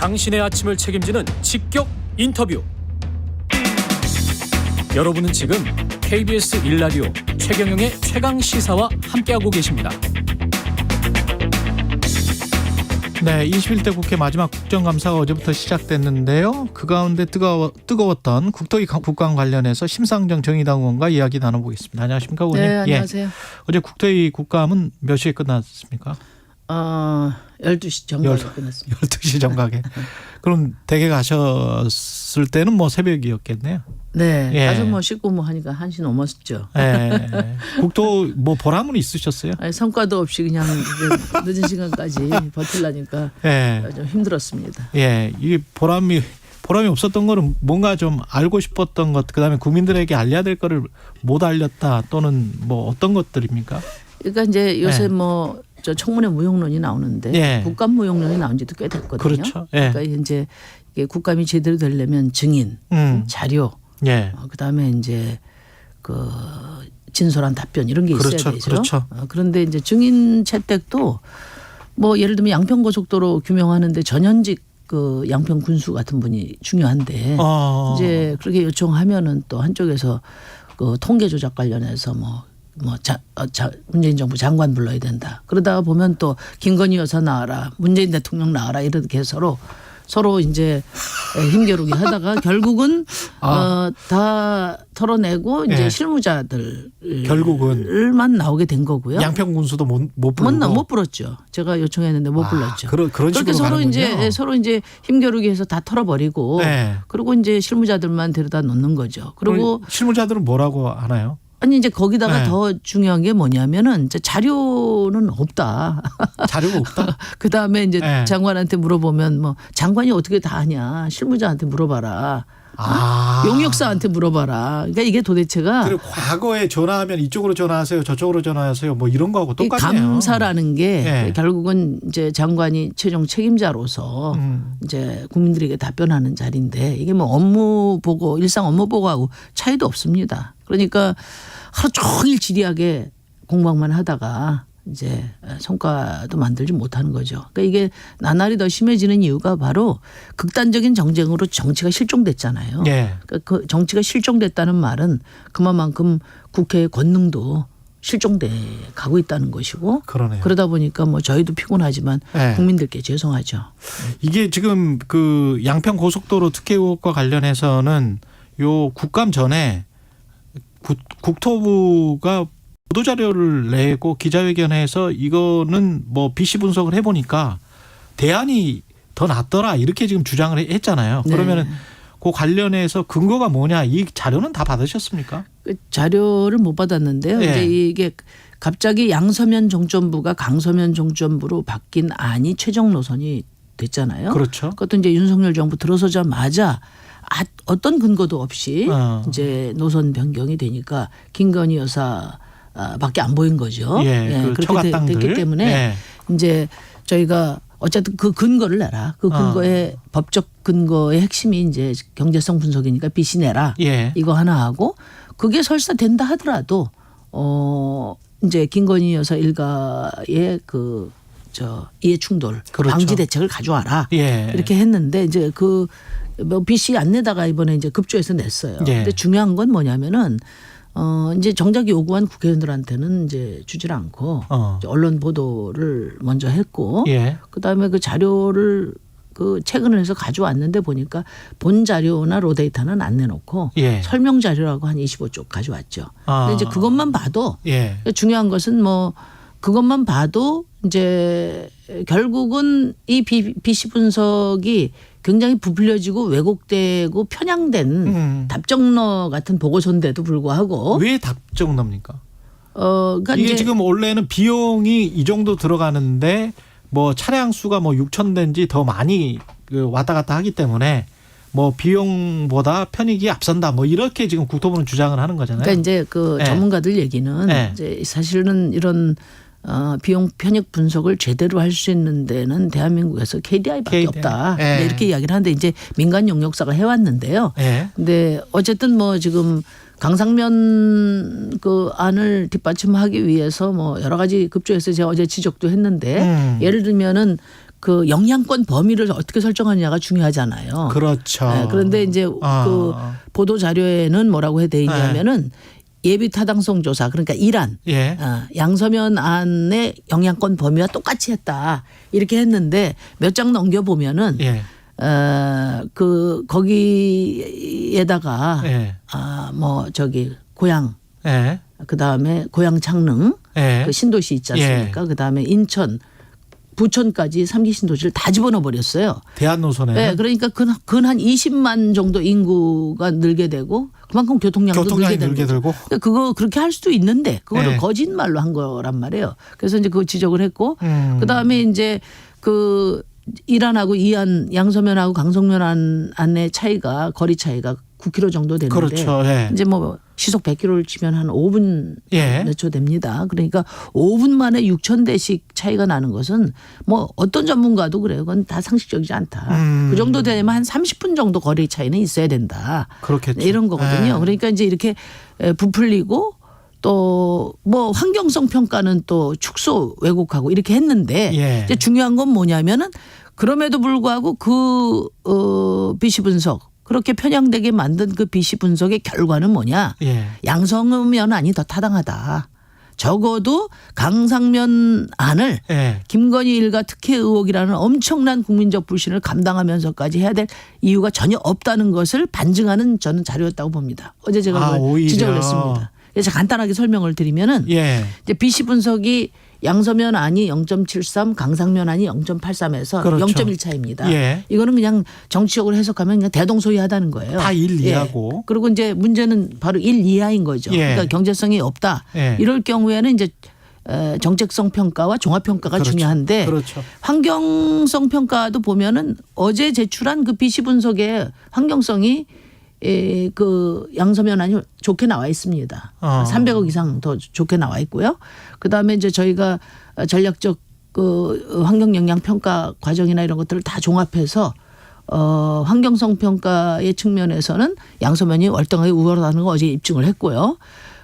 당신의 아침을 책임지는 직격 인터뷰. 여러분은 지금 KBS 1라디오 최경영의 최강시사와 함께하고 계십니다. 네, 21대 국회 마지막 국정감사가 어제부터 시작됐는데요. 그 가운데 뜨거웠던 국토위 국감 관련해서 심상정 정의당 의원과 이야기 나눠보겠습니다. 안녕하십니까, 의원님? 네, 안녕하세요. 어제 국토위 국감은 몇 시에 끝났습니까? 12시 정각에 끝났습니다. 12시 정각에. 그럼 댁에 가셨을 때는 뭐 새벽이었겠네요. 네, 예. 가서 뭐 씻고 뭐 하니까 1시 넘었죠. 예. 국토 뭐 보람은 있으셨어요? 아니, 성과도 없이 그냥 늦은 시간까지 버틸라니까 예. 좀 힘들었습니다. 예, 이게 보람이 없었던 거는 뭔가 좀 알고 싶었던 것, 그다음에 국민들에게 알려야 될 거를 못 알렸다 또는 뭐 어떤 것들입니까? 그러니까 이제 요새 예. 뭐 저 청문회 무용론이 나오는데 예. 국감 무용론이 나온 지도 꽤 됐거든요. 그렇죠. 예. 그러니까 이제 이게 국감이 제대로 되려면 증인, 자료, 예. 그다음에 이제 그 진솔한 답변 이런 게 있어야 그렇죠. 되죠. 그렇죠. 그런데 이제 증인 채택도 뭐 예를 들면 양평고속도로 규명하는데 전현직 그 양평 군수 같은 분이 중요한데 이제 그렇게 요청하면은 또 한쪽에서 그 통계 조작 관련해서 문재인 정부 장관 불러야 된다. 그러다가 보면 또 김건희 여사 나와라, 문재인 대통령 나와라 이렇게 서로 이제 힘겨루기 하다가 결국은 다 털어내고 이제 예. 실무자들만 나오게 된 거고요. 양평 군수도 못 부르고 못 불렀죠. 제가 요청했는데 못 불렀죠. 그런 그렇게 식으로 서로 이제 힘겨루기해서 다 털어버리고 네. 그리고 이제 실무자들만 데려다 놓는 거죠. 그리고 실무자들은 뭐라고 하나요? 아니 이제 거기다가 네. 더 중요한 게 뭐냐면은 이제 자료는 없다. 자료가 없다. 그 다음에 이제 네. 장관한테 물어보면 뭐 장관이 어떻게 다 아냐. 실무자한테 물어봐라. 용역사한테 물어봐라. 그러니까 이게 도대체가 그리고 과거에 전화하면 이쪽으로 전화하세요, 저쪽으로 전화하세요, 뭐 이런 거하고 이 똑같네요. 감사라는 게 네. 결국은 이제 장관이 최종 책임자로서 이제 국민들에게 답변하는 자리인데 이게 뭐 업무 보고 일상 업무 보고하고 차이도 없습니다. 그러니까 하루 종일 지리하게 공방만 하다가 이제 성과도 만들지 못하는 거죠. 그러니까 이게 나날이 더 심해지는 이유가 바로 극단적인 정쟁으로 정치가 실종됐잖아요. 예. 그러니까 그 정치가 실종됐다는 말은 그만큼 국회의 권능도 실종돼 가고 있다는 것이고 그러네요. 그러다 보니까 뭐 저희도 피곤하지만 네. 국민들께 죄송하죠. 이게 지금 그 양평 고속도로 특혜 의혹과 관련해서는 요 국감 전에 국토부가 보도자료를 내고 기자회견해서 이거는 뭐 BC 분석을 해보니까 대안이 더 낫더라 이렇게 지금 주장을 했잖아요. 네. 그러면은 그 관련해서 근거가 뭐냐, 이 자료는 다 받으셨습니까? 그 자료를 못 받았는데요. 네. 이제 이게 갑자기 양서면 종점부가 강서면 종점부로 바뀐 안이 최종 노선이 됐잖아요. 그렇죠. 그것도 이제 윤석열 정부 들어서자마자 어떤 근거도 없이 이제 노선 변경이 되니까 김건희 여사 밖에 안 보인 거죠. 예, 그 그렇게 됐기 때문에 예. 이제 저희가 어쨌든 그 근거를 내라. 그 근거의 법적 근거의 핵심이 이제 경제성 분석이니까 BC 내라. 예. 이거 하나 하고 그게 설사 된다 하더라도 이제 김건희 여사 일가의 이해 충돌 그렇죠. 방지 대책을 가져와라. 예. 이렇게 했는데 이제 뭐 BC 안 내다가 이번에 이제 급조해서 냈어요. 예. 근데 중요한 건 뭐냐면은 이제 정작 요구한 국회의원들한테는 이제 주질 않고 이제 언론 보도를 먼저 했고 예. 그다음에 그 자료를 최근을 해서 가져왔는데 보니까 본 자료나 로데이터는 안 내놓고 예. 설명 자료라고 한 25쪽 가져왔죠. 근데 이제 그것만 봐도 예. 중요한 것은 뭐 그것만 봐도 이제 결국은 이 BC 분석이 굉장히 부풀려지고 왜곡되고 편향된 답정너 같은 보고서인데도 불구하고 왜 답정너입니까? 그러니까 이게 이제 지금 원래는 비용이 이 정도 들어가는데 뭐 차량 수가 뭐 6천 대인지 더 많이 왔다 갔다 하기 때문에 뭐 비용보다 편익이 앞선다 뭐 이렇게 지금 국토부는 주장을 하는 거잖아요. 그러니까 이제 네. 전문가들 얘기는 네. 이제 사실은 이런 비용 편익 분석을 제대로 할 수 있는 데는 대한민국에서 KDI밖에 없다. 네. 네, 이렇게 이야기를 하는데 이제 민간 용역사가 해왔는데요. 네. 근데 어쨌든 뭐 지금 강상면 그 안을 뒷받침하기 위해서 뭐 여러 가지 급조해서 제가 어제 지적도 했는데 예를 들면은 그 영향권 범위를 어떻게 설정하느냐가 중요하잖아요. 그렇죠. 네, 그런데 이제 그 보도 자료에는 뭐라고 돼 있냐면은 예비 타당성 조사 그러니까 이란 예. 양서면 안의 영향권 범위와 똑같이 했다 이렇게 했는데 몇 장 넘겨 보면은 예. 그 거기에다가 예. 뭐 저기 고양 예. 그 다음에 고양 창릉 예. 그 신도시 있지 않습니까? 그 다음에 인천 부천까지 3기 신도시를 다 집어넣어 버렸어요. 대한노선에. 네, 그러니까 근 한 20만 정도 인구가 늘게 되고 그만큼 교통량도 늘게 되고. 그러니까 그거 그렇게 할 수도 있는데 그거를 네. 거짓말로 한 거란 말이에요. 그래서 이제 그거 지적을 했고 그다음에 이제 그 이란하고 이안 양서면하고 강성면 안의 차이가 거리 차이가 9km 정도 되는데 그렇죠. 예. 이제 뭐 시속 100km를 치면 한 5분 예. 몇 초 됩니다. 그러니까 5분 만에 6,000대씩 차이가 나는 것은 뭐 어떤 전문가도 그래요. 그건 다 상식적이지 않다. 그 정도 되면 한 30분 정도 거리 차이는 있어야 된다. 그렇겠죠. 이런 거거든요. 예. 그러니까 이제 이렇게 부풀리고 또 뭐 환경성 평가는 또 축소 왜곡하고 이렇게 했는데 예. 이제 중요한 건 뭐냐면은 그럼에도 불구하고 그 BC 분석 그렇게 편향되게 만든 그 BC 분석의 결과는 뭐냐? 예. 양서면 안이 더 타당하다. 적어도 강상면 안을 예. 김건희 일가 특혜 의혹이라는 엄청난 국민적 불신을 감당하면서까지 해야 될 이유가 전혀 없다는 것을 반증하는 저는 자료였다고 봅니다. 어제 제가 그걸 오히려. 지적을 했습니다. 그래서 간단하게 설명을 드리면은 예. 이제 BC 분석이 양서면 안이 0.73, 강상면 안이 0.83에서 그렇죠. 0.1 차입니다. 예. 이거는 그냥 정치적으로 해석하면 그냥 대동소이하다는 거예요. 다 1 이하고. 예. 그리고 이제 문제는 바로 1 이하인 거죠. 예. 그러니까 경제성이 없다. 예. 이럴 경우에는 이제 정책성 평가와 종합 평가가 그렇죠. 중요한데 그렇죠. 환경성 평가도 보면은 어제 제출한 그 BC 분석의 환경성이 그 양서면 안이 좋게 나와 있습니다. 300억 이상 더 좋게 나와 있고요. 그다음에 이제 저희가 전략적 그 환경 영향 평가 과정이나 이런 것들을 다 종합해서 환경성 평가의 측면에서는 양서면이 월등하게 우월하다는 거 어제 입증을 했고요.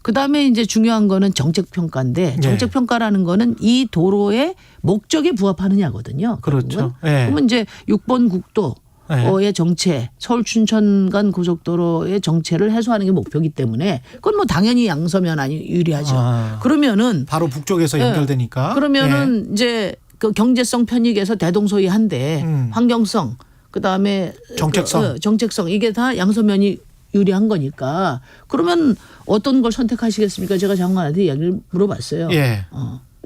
그다음에 이제 중요한 거는 정책 평가인데 정책 평가라는 거는 이 도로의 목적에 부합하느냐거든요. 그렇죠. 예. 그러면 이제 6번 국도 의 정체, 서울 춘천 간 고속도로의 정체를 해소하는 게 목표이기 때문에 그건 뭐 당연히 양서면 안이 유리하죠. 그러면은 바로 북쪽에서 연결되니까. 그러면은 이제 그 경제성 편익에서 대동소이한데 환경성 그다음에 정책성. 정책성 이게 다 양서면이 유리한 거니까 그러면 어떤 걸 선택하시겠습니까? 제가 장관한테 이야기를 물어봤어요. 예.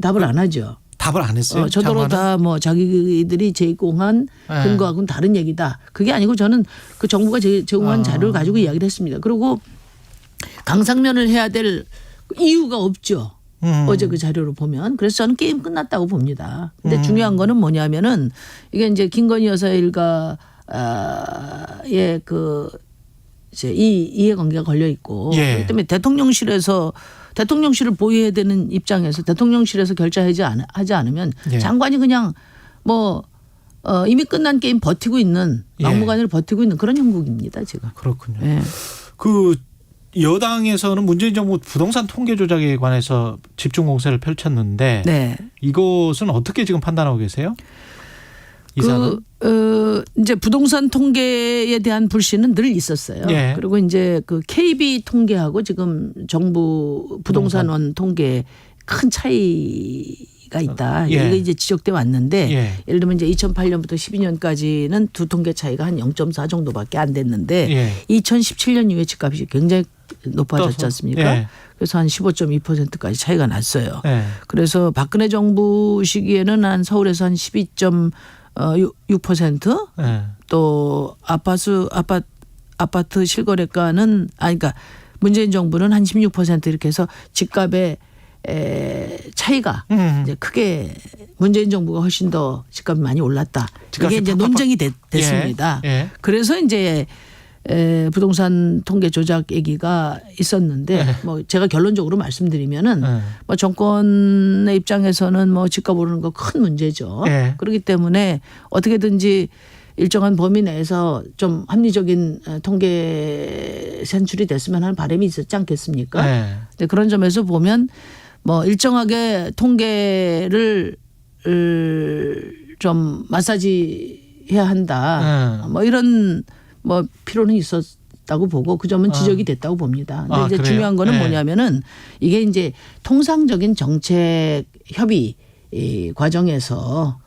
답을 안 하죠. 답을 안 했어요. 저더러 다 뭐 자기들이 제공한 근거하고는 다른 얘기다. 그게 아니고 저는 그 정부가 제공한 자료를 가지고 이야기를 했습니다. 그리고 강상면을 해야 될 이유가 없죠. 어제 그 자료를 보면. 그래서 저는 게임 끝났다고 봅니다. 근데 중요한 거는 뭐냐면은 이게 이제 김건희 여사 일가의 그 이제 이해관계가 걸려 있고 그렇기 때문에 대통령실을 보유해야 되는 입장에서 대통령실에서 결정하지 않으면 장관이 그냥 뭐 이미 끝난 게임 버티고 있는 막무가내로 버티고 있는 그런 형국입니다 지금. 그렇군요. 예. 그 여당에서는 문재인 정부 부동산 통계 조작에 관해서 집중 공세를 펼쳤는데 네. 이것은 어떻게 지금 판단하고 계세요? 이사는? 이제 부동산 통계에 대한 불신은 늘 있었어요. 예. 그리고 이제 그 KB 통계하고 지금 정부 부동산원 통계 큰 차이가 있다. 예. 이게 이제 지적돼 왔는데 예. 예를 들면 이제 2008년부터 12년까지는 두 통계 차이가 한 0.4 정도밖에 안 됐는데 예. 2017년 이후에 집값이 굉장히 높아졌지 않습니까? 예. 그래서 한 15.2%까지 차이가 났어요. 예. 그래서 박근혜 정부 시기에는 한 서울에서 한 12.6% 예. 또 아파트 실거래가는 그러니까 문재인 정부는 한 16% 이렇게 해서 집값의 차이가 이제 크게 문재인 정부가 훨씬 더 집값이 많이 올랐다. 이게 이제 논쟁이 됐습니다. 예. 그래서 이제 부동산 통계 조작 얘기가 있었는데 뭐 제가 결론적으로 말씀드리면은 뭐 정권의 입장에서는 뭐 집값 오르는 거 큰 문제죠. 그렇기 때문에 어떻게든지 일정한 범위 내에서 좀 합리적인 통계 산출이 됐으면 하는 바람이 있었지 않겠습니까? 근데 그런 점에서 보면 뭐 일정하게 통계를 좀 마사지 해야 한다. 뭐 이런 뭐 필요는 있었다고 보고 그 점은 지적이 됐다고 봅니다. 근데 이제 그래요? 중요한 거는 네. 뭐냐면은 이게 이제 통상적인 정책 협의 이 과정에서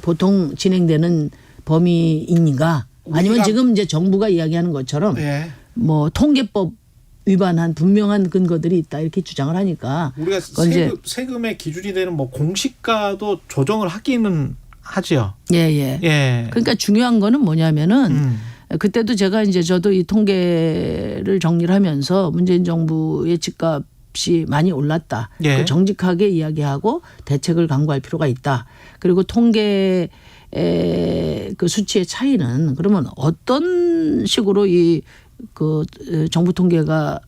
보통 진행되는 범위인가 아니면 지금 이제 정부가 이야기하는 것처럼 예. 뭐 통계법 위반한 분명한 근거들이 있다 이렇게 주장을 하니까 우리가 세금의 기준이 되는 뭐 공시가도 조정을 하기는 하지요. 예. 예. 그러니까 중요한 거는 뭐냐면은 그때도 제가 이제 저도 이 통계를 정리를 하면서 문재인 정부의 집값이 많이 올랐다. 예. 정직하게 이야기하고 대책을 강구할 필요가 있다. 그리고 통계 그 수치의 차이는 그러면 어떤 식으로 이 그 정부 통계가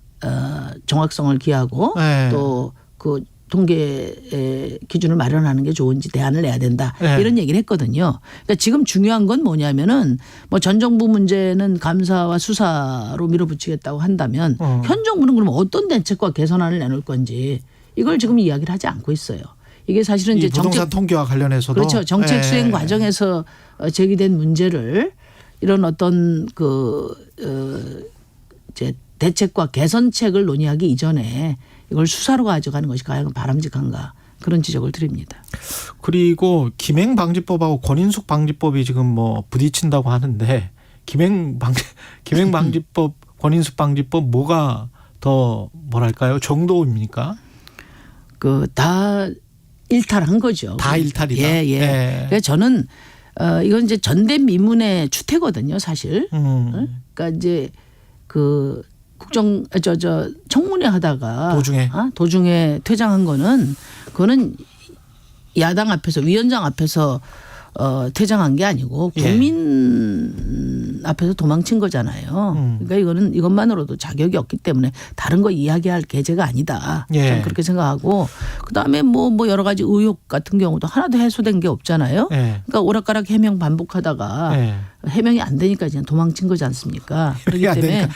정확성을 기하고 네. 또 그 통계 기준을 마련하는 게 좋은지 대안을 내야 된다. 네. 이런 얘기를 했거든요. 그러니까 지금 중요한 건 뭐냐면은 뭐 전 정부 문제는 감사와 수사로 밀어붙이겠다고 한다면 현 정부는 그럼 어떤 대책과 개선안을 내놓을 건지 이걸 지금 이야기를 하지 않고 있어요. 이게 사실은 이제 부동산 통계와 관련해서도 그렇죠. 정책 수행 과정에서 제기된 문제를 이런 어떤 이제 대책과 개선책을 논의하기 이전에 이걸 수사로 가져가는 것이 과연 바람직한가 그런 지적을 드립니다. 그리고 김행방지법하고 권인숙 방지법이 지금 뭐 부딪힌다고 하는데 김행방지법, 권인숙 방지법 뭐가 더 뭐랄까요 정도입니까? 다 일탈한 거죠. 다 일탈이다. 예. 그래서 저는 이건 이제 전대미문의 추태거든요, 사실. 그러니까 이제 그 청문회 하다가 도중에 퇴장한 거는 그거는 야당 앞에서 위원장 앞에서 퇴장한 게 아니고 국민 앞에서 도망친 거잖아요. 그러니까 이것만으로도 자격이 없기 때문에 다른 거 이야기할 계제가 아니다. 저는 그렇게 생각하고 그다음에 뭐 여러 가지 의혹 같은 경우도 하나도 해소된 게 없잖아요. 그러니까 오락가락 해명 반복하다가 해명이 안 되니까 그냥 도망친 거지 않습니까? 그렇기 때문에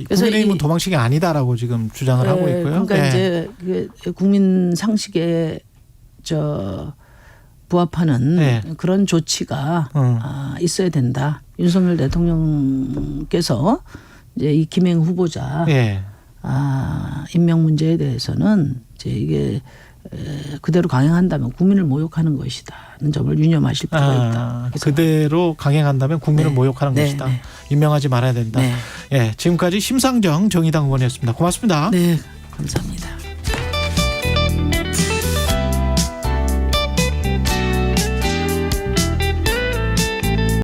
그래서 국민의힘은 도망친 게 아니다라고 지금 주장을 하고 있고요. 그러니까 이제 국민 상식에 부합하는 그런 조치가 있어야 된다. 윤석열 대통령께서 이제 이 김행 후보자 임명 문제에 대해서는 이제 이게 그대로 강행한다면 국민을 모욕하는 것이다는 점을 유념하실 필요가 있다. 그대로 강행한다면 국민을 모욕하는 것이다. 임명하지 말아야 된다. 지금까지 심상정 정의당 의원이었습니다. 고맙습니다. 네, 감사합니다.